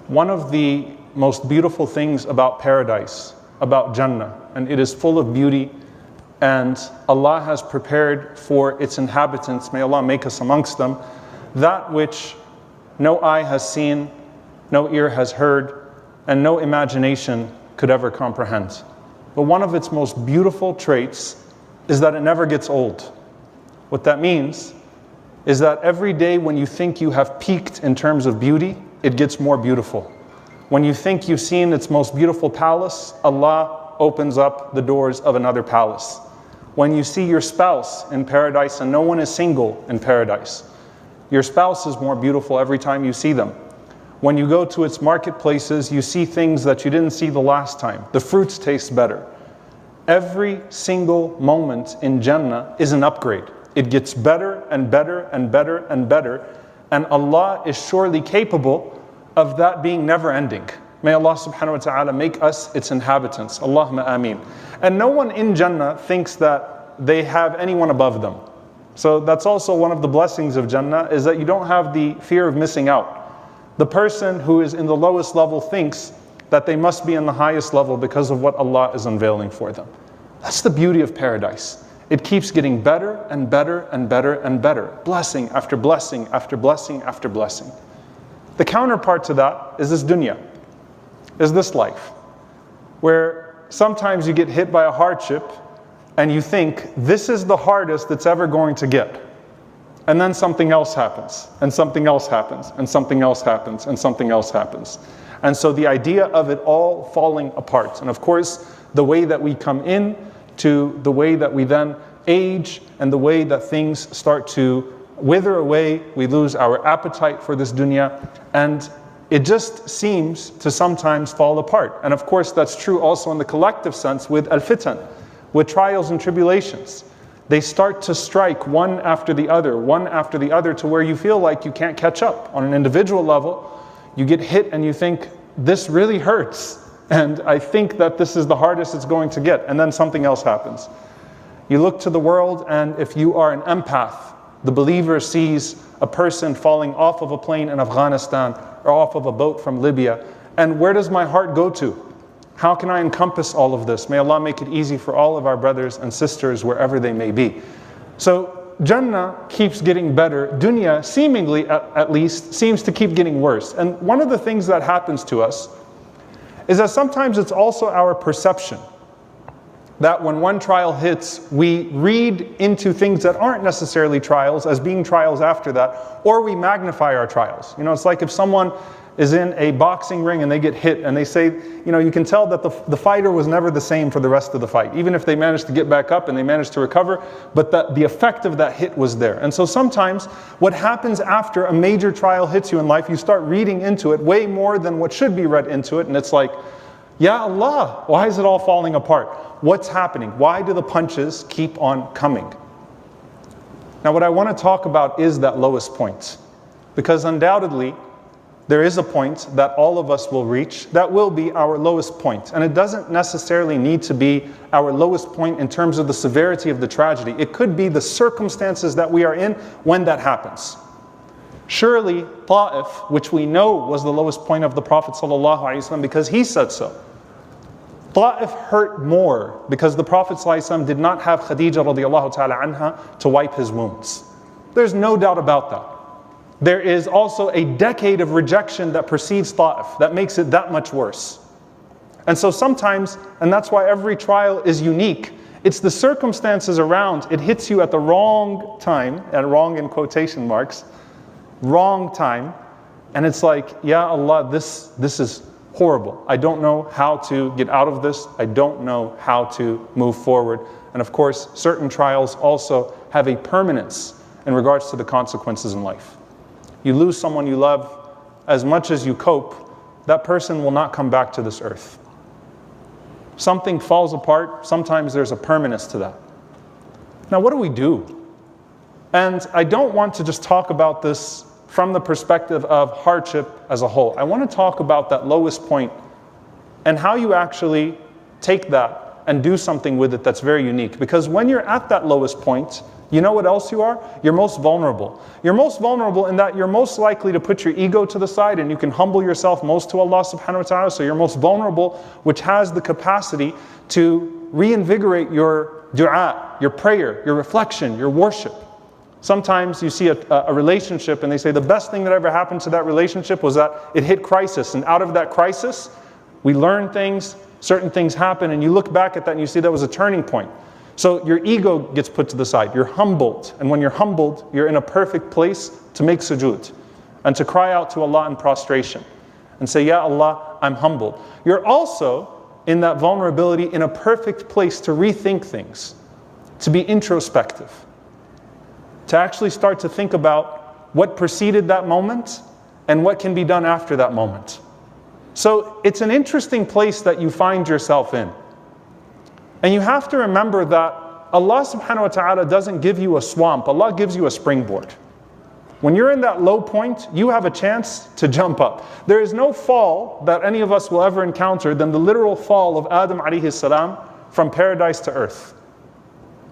One of the most beautiful things about paradise, about Jannah, and it is full of beauty, and Allah has prepared for its inhabitants, may Allah make us amongst them, that which no eye has seen, no ear has heard, and no imagination could ever comprehend. But one of its most beautiful traits is that it never gets old. What that means is that every day when you think you have peaked in terms of beauty, it gets more beautiful. When you think you've seen its most beautiful palace, Allah opens up the doors of another palace. When you see your spouse in paradise, and no one is single in paradise, your spouse is more beautiful every time you see them. When you go to its marketplaces, you see things that you didn't see the last time. The fruits taste better. Every single moment in Jannah is an upgrade. It gets better and better and better and better. And Allah is surely capable of that being never ending. May Allah subhanahu wa ta'ala make us its inhabitants. Allahumma ameen. And no one in Jannah thinks that they have anyone above them. So that's also one of the blessings of Jannah, is that you don't have the fear of missing out. The person who is in the lowest level thinks that they must be in the highest level because of what Allah is unveiling for them. That's the beauty of paradise. It keeps getting better and better and better and better. Blessing after blessing after blessing after blessing. The counterpart to that is this dunya, is this life, where sometimes you get hit by a hardship and you think, this is the hardest it's ever going to get. And then something else happens, and something else happens, and something else happens, and something else happens. And so the idea of it all falling apart. And of course, the way that we come in to the way that we then age, and the way that things start to wither away, we lose our appetite for this dunya, and it just seems to sometimes fall apart. And of course, that's true also in the collective sense with al-fitan, with trials and tribulations. They start to strike one after the other to where you feel like you can't catch up. On an individual level, you get hit and you think, this really hurts. And I think that this is the hardest it's going to get. And then something else happens. You look to the world, and if you are an empath, the believer sees a person falling off of a plane in Afghanistan or off of a boat from Libya. And where does my heart go to? How can I encompass all of this? May Allah make it easy for all of our brothers and sisters wherever they may be. So Jannah keeps getting better. Dunya, seemingly at least, seems to keep getting worse. And one of the things that happens to us is that sometimes it's also our perception that when one trial hits, we read into things that aren't necessarily trials as being trials after that, or we magnify our trials. You know, it's like if someone is in a boxing ring and they get hit and they say, you know, you can tell that the fighter was never the same for the rest of the fight, even if they managed to get back up and they managed to recover, but the effect of that hit was there. And so sometimes what happens after a major trial hits you in life, you start reading into it way more than what should be read into it, and it's like, Ya Allah, why is it all falling apart? What's happening? Why do the punches keep on coming? Now what I want to talk about is that lowest point, because undoubtedly there is a point that all of us will reach that will be our lowest point. And it doesn't necessarily need to be our lowest point in terms of the severity of the tragedy. It could be the circumstances that we are in when that happens. Surely Ta'if, which we know was the lowest point of the Prophet ﷺ because he said so. Ta'if hurt more because the Prophet ﷺ did not have Khadija radiallahu ta'ala anha to wipe his wounds. There's no doubt about that. There is also a decade of rejection that precedes Ta'if that makes it that much worse. And so sometimes, and that's why every trial is unique, it's the circumstances around, it hits you at the wrong time, and wrong in quotation marks, wrong time, and it's like, Ya Allah, this is horrible. I don't know how to get out of this. I don't know how to move forward. And of course, certain trials also have a permanence in regards to the consequences in life. You lose someone you love, as much as you cope, that person will not come back to this earth. Something falls apart, sometimes there's a permanence to that. Now what do we do? And I don't want to just talk about this from the perspective of hardship as a whole. I want to talk about that lowest point and how you actually take that and do something with it that's very unique. Because when you're at that lowest point, You know what else you are? You're most vulnerable. You're most vulnerable in that you're most likely to put your ego to the side and you can humble yourself most to Allah subhanahu wa ta'ala. So you're most vulnerable, which has the capacity to reinvigorate your dua, your prayer, your reflection, your worship. Sometimes you see a relationship and they say the best thing that ever happened to that relationship was that it hit crisis. And out of that crisis, we learn things, certain things happen, and you look back at that and you see that was a turning point. So your ego gets put to the side. You're humbled. And when you're humbled, you're in a perfect place to make sujood and to cry out to Allah in prostration and say, Ya Allah, I'm humbled. You're also in that vulnerability in a perfect place to rethink things, to be introspective, to actually start to think about what preceded that moment and what can be done after that moment. So it's an interesting place that you find yourself in. And you have to remember that Allah subhanahu wa ta'ala doesn't give you a swamp, Allah gives you a springboard. When you're in that low point, you have a chance to jump up. There is no fall that any of us will ever encounter than the literal fall of Adam alayhi salam from paradise to earth.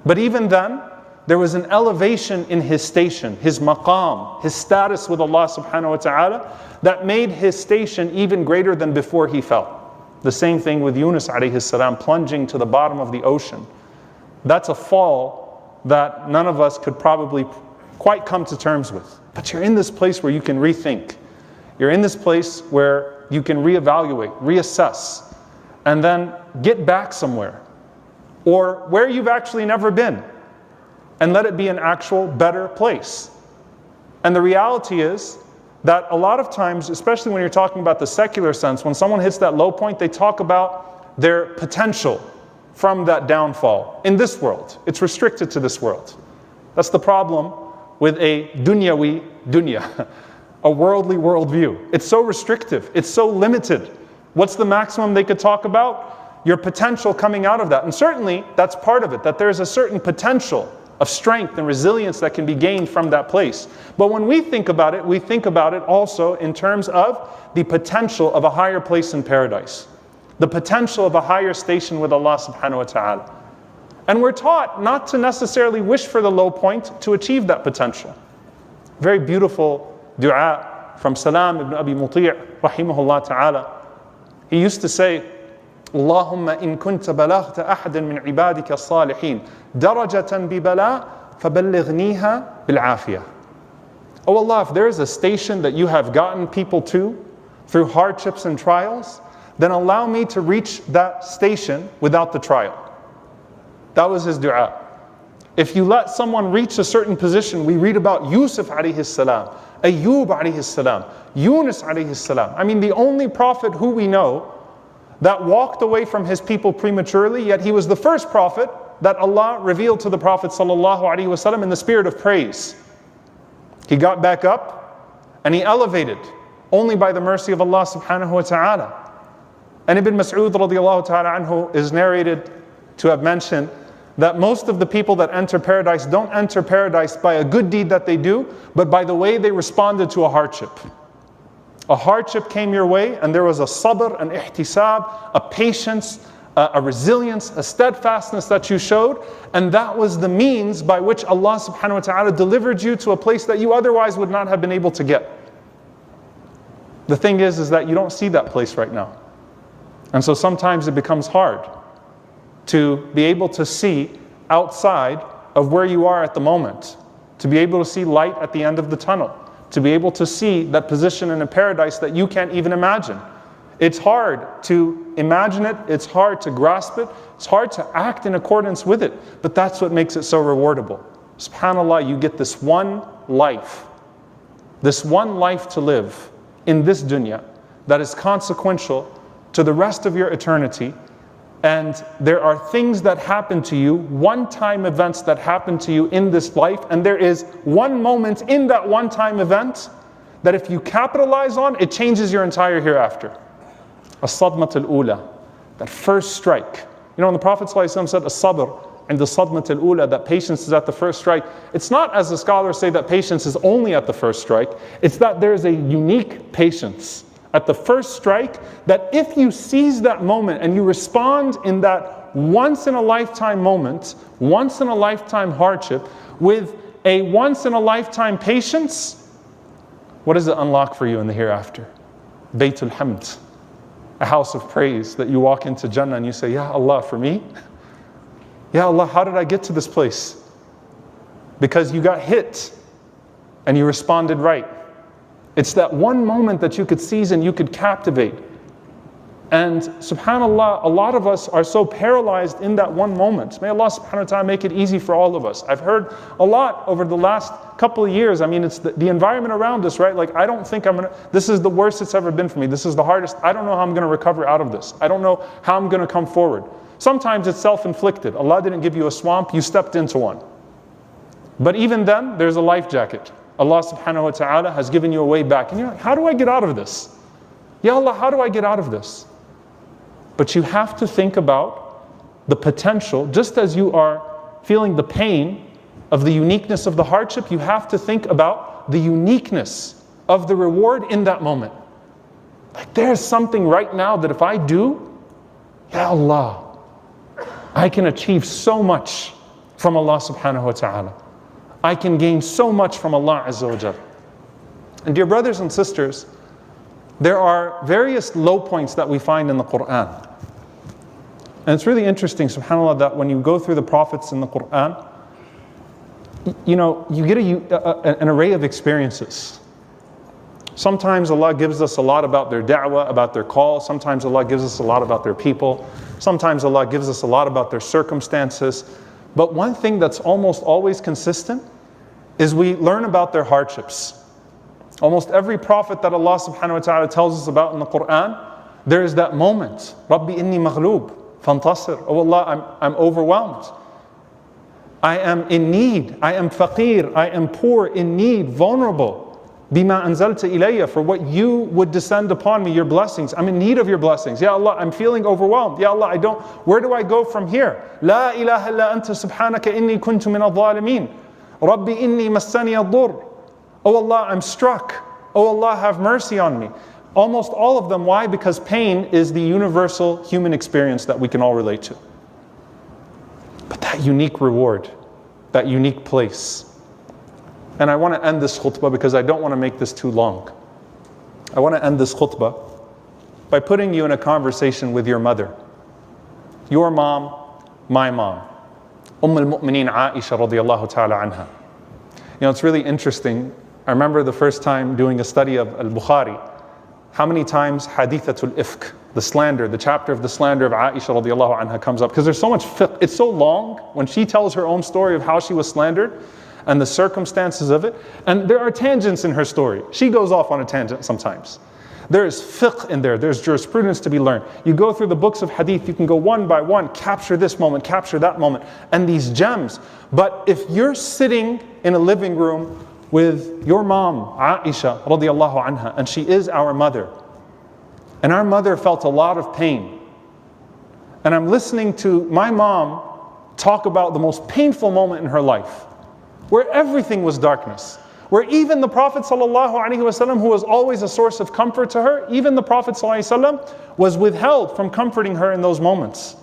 But even then, there was an elevation in his station, his maqam, his status with Allah subhanahu wa ta'ala, that made his station even greater than before he fell. The same thing with Yunus alayhi salam plunging to the bottom of the ocean. That's a fall that none of us could probably quite come to terms with. But you're in this place where you can rethink. You're in this place where you can reevaluate, reassess, and then get back somewhere. Or where you've actually never been. And let it be an actual better place. And the reality is that a lot of times, especially when you're talking about the secular sense, when someone hits that low point, they talk about their potential from that downfall in this world. It's restricted to this world. That's the problem with a dunyawi dunya, a worldly worldview. It's so restrictive. It's so limited. What's the maximum they could talk about? Your potential coming out of that. And certainly that's part of it, that there's a certain potential of strength and resilience that can be gained from that place. But when we think about it also in terms of the potential of a higher place in paradise, the potential of a higher station with Allah subhanahu wa ta'ala. And we're taught not to necessarily wish for the low point to achieve that potential. Very beautiful dua from Salaam ibn Abi Muti' rahimahullah ta'ala. He used to say, Allahumma in kunta balaghta ahadan min ibadika as-salihin darajatan bi bala faballighniha bil afiyah. Oh Allah, if there is a station that you have gotten people to through hardships and trials, then allow me to reach that station without the trial. That was his dua. If you let someone reach a certain position, we read about Yusuf alayhi salam, Ayyub alayhi salam, Yunus alayhi salam. I mean, the only prophet who we know that walked away from his people prematurely, yet he was the first prophet that Allah revealed to the Prophet sallallahu alaihi wasallam in the spirit of praise. He got back up and he elevated only by the mercy of Allah subhanahu wa ta'ala. And Ibn Mas'ud radiallahu ta'ala anhu is narrated to have mentioned that most of the people that enter paradise don't enter paradise by a good deed that they do, but by the way they responded to a hardship. A hardship came your way and there was a sabr, an ihtisab, a patience, a resilience, a steadfastness that you showed, and that was the means by which Allah subhanahu wa ta'ala delivered you to a place that you otherwise would not have been able to get. The thing is that you don't see that place right now. And so sometimes it becomes hard to be able to see outside of where you are at the moment, to be able to see light at the end of the tunnel, to be able to see that position in a paradise that you can't even imagine. It's hard to imagine it, it's hard to grasp it, it's hard to act in accordance with it, but that's what makes it so rewardable. SubhanAllah, you get this one life to live in this dunya that is consequential to the rest of your eternity. And there are things that happen to you, one-time events that happen to you in this life, and there is one moment in that one-time event that if you capitalize on, it changes your entire hereafter. As-sadmat al-ula, that first strike. You know, when the Prophet ﷺ said, as-sabr, and the sadmat al-ula, that patience is at the first strike, it's not as the scholars say that patience is only at the first strike, it's that there is a unique patience at the first strike, that if you seize that moment and you respond in that once in a lifetime moment, once in a lifetime hardship, with a once in a lifetime patience, what does it unlock for you in the hereafter? Baytul Hamd, a house of praise that you walk into Jannah and you say, Ya Allah, for me? Ya Allah, how did I get to this place? Because you got hit and you responded right. It's that one moment that you could seize and you could captivate. And subhanAllah, a lot of us are so paralyzed in that one moment. May Allah subhanahu wa ta'ala make it easy for all of us. I've heard a lot over the last couple of years. I mean, it's the environment around us, right? Like, I don't think this is the worst it's ever been for me. This is the hardest. I don't know how I'm going to recover out of this. I don't know how I'm going to come forward. Sometimes it's self-inflicted. Allah didn't give you a swamp, you stepped into one. But even then, there's a life jacket. Allah subhanahu wa ta'ala has given you a way back. And you're like, how do I get out of this? Ya Allah, how do I get out of this? But you have to think about the potential, just as you are feeling the pain of the uniqueness of the hardship, you have to think about the uniqueness of the reward in that moment. Like, there's something right now that if I do, Ya Allah, I can achieve so much from Allah subhanahu wa ta'ala. I can gain so much from Allah Azza wa Jal. And dear brothers and sisters, there are various low points that we find in the Quran. And it's really interesting, subhanAllah, that when you go through the prophets in the Quran, you know, you get an array of experiences. Sometimes Allah gives us a lot about their da'wah, about their call. Sometimes Allah gives us a lot about their people. Sometimes Allah gives us a lot about their circumstances. But one thing that's almost always consistent is we learn about their hardships. Almost every prophet that Allah subhanahu wa ta'ala tells us about in the Quran, there is that moment. Rabbi inni maghloob, fantasir. Oh Allah, I'm overwhelmed. I am in need. I am faqir. I am poor, in need, vulnerable. Bima anzalta ilayya, for what you would descend upon me, your blessings. I'm in need of your blessings. Ya Allah, I'm feeling overwhelmed. Ya Allah, where do I go from here? La ilaha illa anta subhanaka inni kuntu min al-zalimin. Rabbi inni massani ad-dur. Oh Allah, I'm struck. Oh Allah, have mercy on me. Almost all of them, why? Because pain is the universal human experience that we can all relate to. But that unique reward, that unique place. And I want to end this khutbah because I don't want to make this too long. I want to end this khutbah by putting you in a conversation with your mother. Your mom, my mom. al-Mu'mineen Aisha radiyallahu ta'ala anha. You know, it's really interesting. I remember the first time doing a study of Al-Bukhari, how many times hadithatul ifk, the slander, the chapter of the slander of Aisha radiyallahu anha comes up. Because there's so much fiqh. It's so long when she tells her own story of how she was slandered and the circumstances of it. And there are tangents in her story. She goes off on a tangent sometimes. There's fiqh in there. There's jurisprudence to be learned. You go through the books of hadith, you can go one by one, capture this moment, capture that moment, and these gems. But if you're sitting in a living room with your mom, Aisha radiyallahu anha, and she is our mother, and our mother felt a lot of pain, and I'm listening to my mom talk about the most painful moment in her life, where everything was darkness, where even the Prophet ﷺ, who was always a source of comfort to her, even the Prophet ﷺ was withheld from comforting her in those moments.